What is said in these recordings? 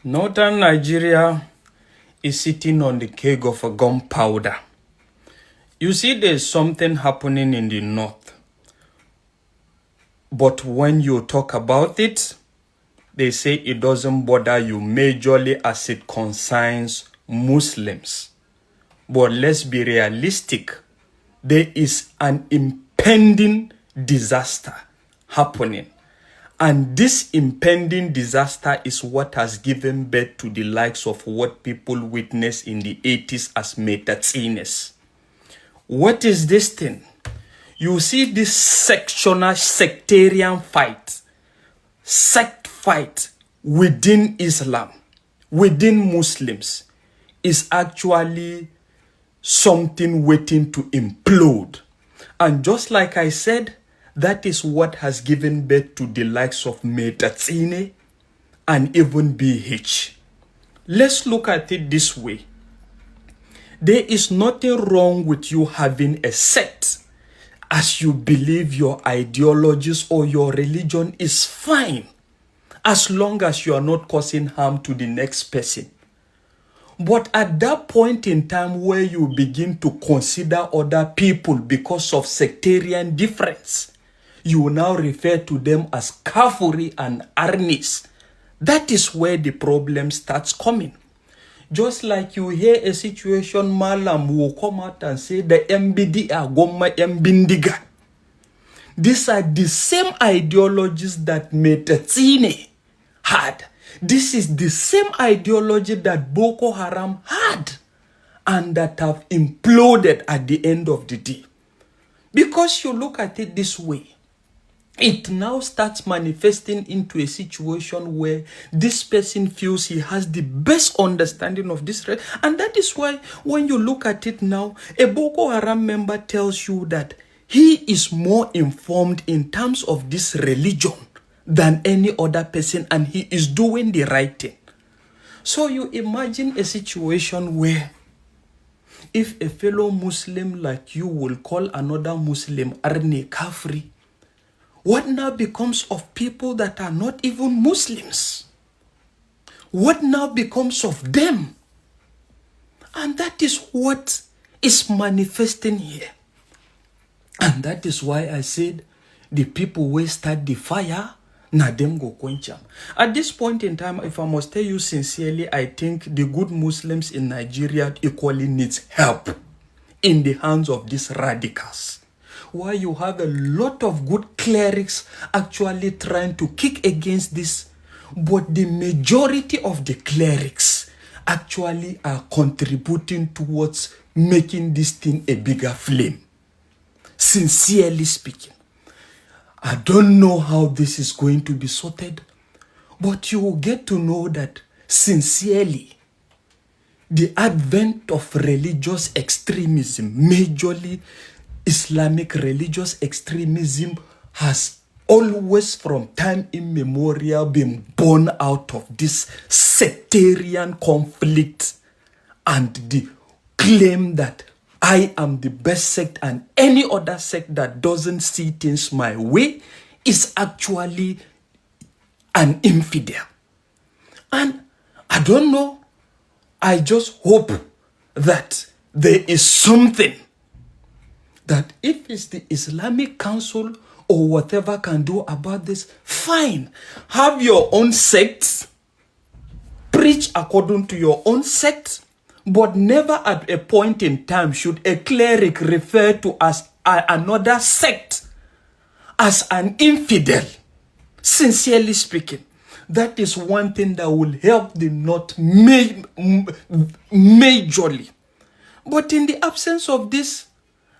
Northern Nigeria is sitting on the keg of a gunpowder. You see, there's something happening in the north. But when you talk about it, they say it doesn't bother you majorly as it concerns Muslims. But let's be realistic. There is an impending disaster happening. And this impending disaster is what has given birth to the likes of what people witnessed in the 80s as Metaxenes. What is this thing? You see this sectional sectarian fight, sect fight within Islam, within Muslims, is actually something waiting to implode. And just like I said, that is what has given birth to the likes of Metaxene and even BH. Let's look at it this way. There is nothing wrong with you having a sect as you believe your ideologies or your religion is fine, as long as you are not causing harm to the next person. But at that point in time where you begin to consider other people because of sectarian difference, you will now refer to them as kafiri and arnis. That is where the problem starts coming. Just like you hear a situation, Malam will come out and say the MBD are Gomma Mbindiga. These are the same ideologies that Metaxene had. This is the same ideology that Boko Haram had and that have imploded at the end of the day. Because you look at it this way, it now starts manifesting into a situation where this person feels he has the best understanding of this. And that is why when you look at it now, a Boko Haram member tells you that he is more informed in terms of this religion than any other person and he is doing the right thing. So you imagine a situation where if a fellow Muslim like you will call another Muslim Arne Kafri, what now becomes of people that are not even Muslims? What now becomes of them? And that is what is manifesting here. And that is why I said the people will start the fire, na them go quench them. At this point in time, if I must tell you sincerely, I think the good Muslims in Nigeria equally needs help in the hands of these radicals. Why you have a lot of good clerics actually trying to kick against this, but the majority of the clerics actually are contributing towards making this thing a bigger flame. Sincerely speaking, I don't know how this is going to be sorted, but you will get to know that sincerely, the advent of religious extremism, majorly Islamic religious extremism, has always from time immemorial been born out of this sectarian conflict and the claim that I am the best sect and any other sect that doesn't see things my way is actually an infidel. And I don't know, I just hope that there is something that if it's the Islamic Council or whatever can do about this, fine. Have your own sect, preach according to your own sect, but never at a point in time should a cleric refer to as another sect as an infidel. Sincerely speaking, that is one thing that will help the North majorly. But in the absence of this,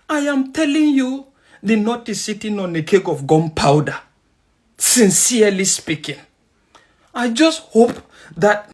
I am telling you, the North is sitting on a keg of gunpowder. Sincerely speaking, I just hope that